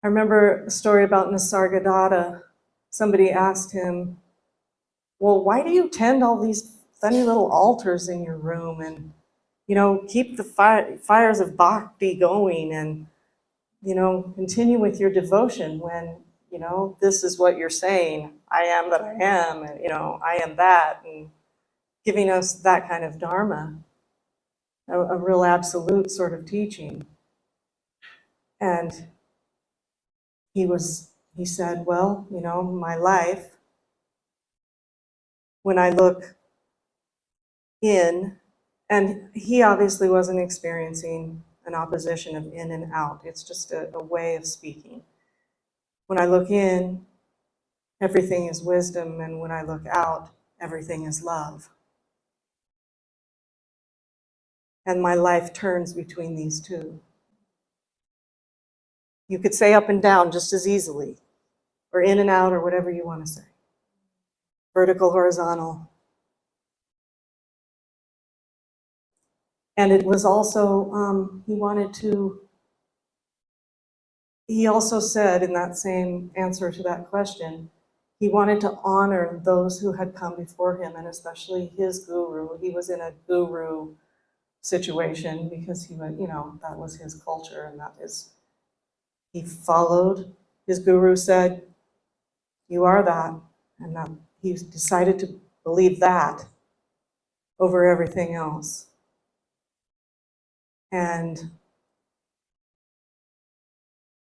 I remember a story about Nisargadatta. Somebody asked him, well, why do you tend all these funny little altars in your room and, keep the fires of bhakti going and, continue with your devotion when, this is what you're saying, I am that I am, and, I am that, and giving us that kind of dharma, a real absolute sort of teaching. And he said, well, my life, when I look in, and he obviously wasn't experiencing an opposition of in and out. It's just a way of speaking. When I look in, everything is wisdom, and when I look out, everything is love. And my life turns between these two. You could say up and down just as easily, or in and out, or whatever you want to say. Vertical, horizontal. And it was also, he also said in that same answer to that question, he wanted to honor those who had come before him, and especially his guru. He was in a guru situation because that was his culture, and he followed. His guru said, you are that, and that he decided to believe that over everything else. And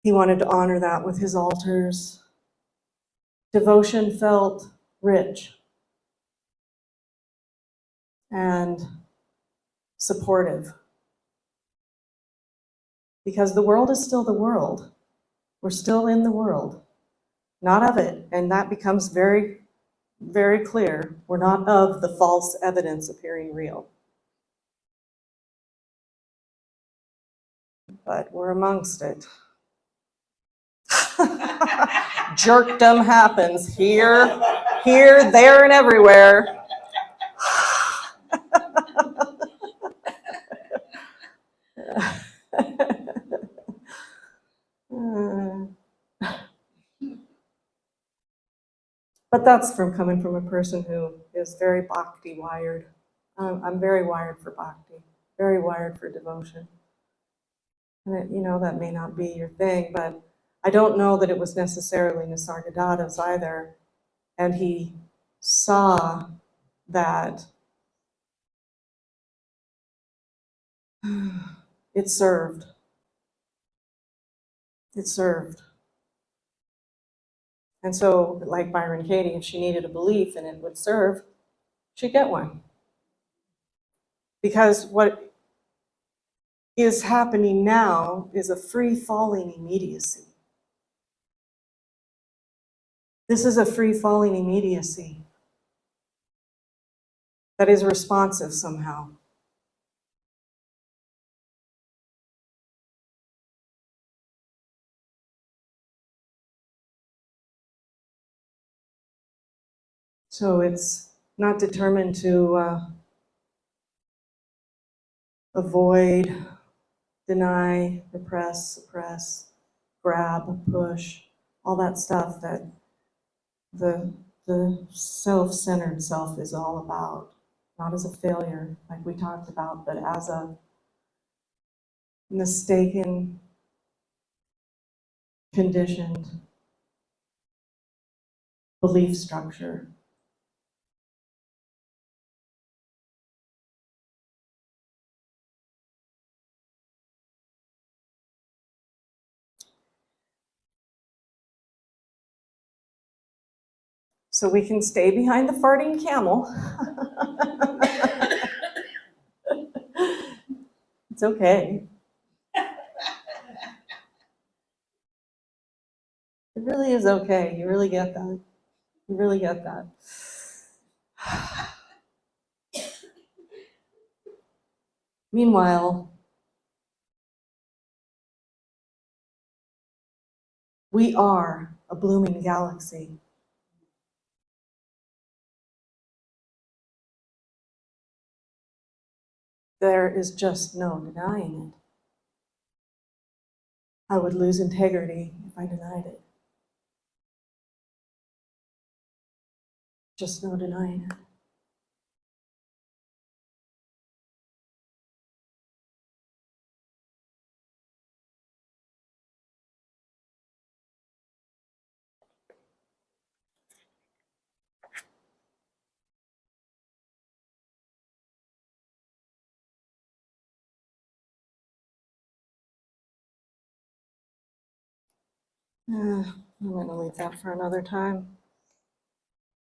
he wanted to honor that with his altars. Devotion felt rich and supportive, because the world is still the world. We're still in the world, not of it, and that becomes very, very clear. We're not of the false evidence appearing real, but we're amongst it. Jerkdom happens here, there, and everywhere. But that's coming from a person who is very bhakti wired. I'm very wired for bhakti, very wired for devotion. And that may not be your thing, but I don't know that it was necessarily Nisargadatta's either. And he saw that it served. It served. And so, like Byron Katie, if she needed a belief and it would serve, she'd get one. Because what is happening now is a free-falling immediacy. This is a free-falling immediacy that is responsive somehow. So it's not determined to avoid, deny, repress, suppress, grab, push, all that stuff that the self-centered self is all about. Not as a failure, like we talked about, but as a mistaken, conditioned belief structure. So we can stay behind the farting camel. It's okay. It really is okay. You really get that. You really get that. Meanwhile, we are a blooming galaxy. There is just no denying it. I would lose integrity if I denied it. Just no denying it. I'm going to leave that for another time.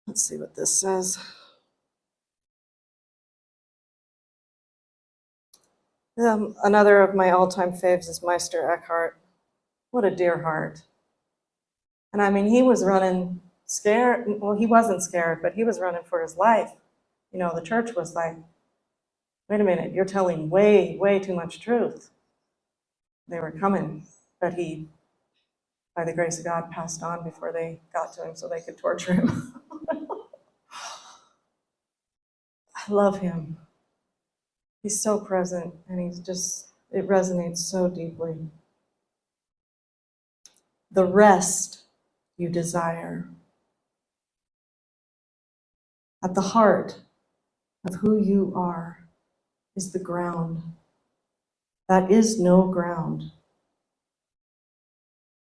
Let's see what this says. Another of my all-time faves is Meister Eckhart. What a dear heart. And I mean, he was running scared. Well, he wasn't scared, but he was running for his life. You know, the church was like, wait a minute, you're telling way, way too much truth. They were coming, but he, by the grace of God, passed on before they got to him so they could torture him. I love him. He's so present, and he's just, it resonates so deeply. The rest you desire. At the heart of who you are is the ground. That is no ground.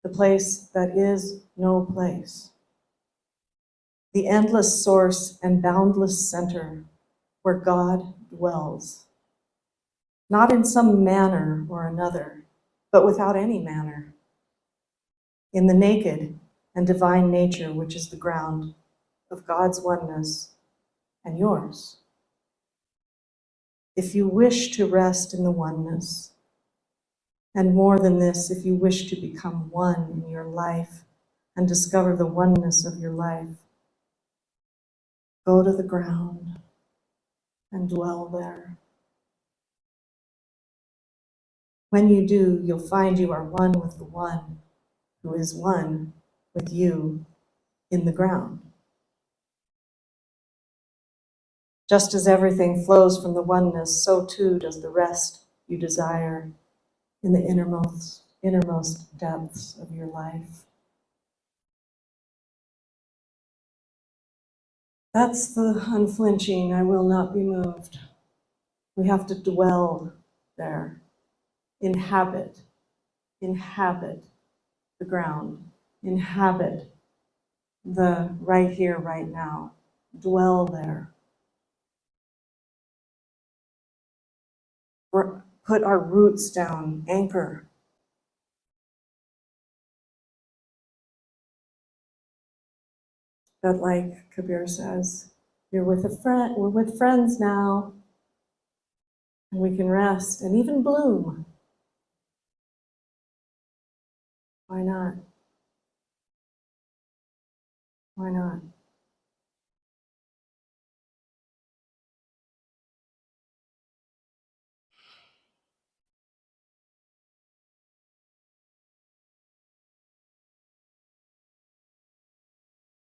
The place that is no place. The endless source and boundless center where God dwells. Not in some manner or another, but without any manner. In the naked and divine nature, which is the ground of God's oneness and yours. If you wish to rest in the oneness, and more than this, if you wish to become one in your life and discover the oneness of your life, go to the ground and dwell there. When you do, you'll find you are one with the one who is one with you in the ground. Just as everything flows from the oneness, so too does the rest you desire in the innermost depths of your life. That's the unflinching, I will not be moved. We have to dwell there, inhabit the ground, inhabit the right here, right now, dwell there. Put our roots down, anchor. But like Kabir says, you're with a friend, we're with friends now, and we can rest and even bloom. Why not? Why not?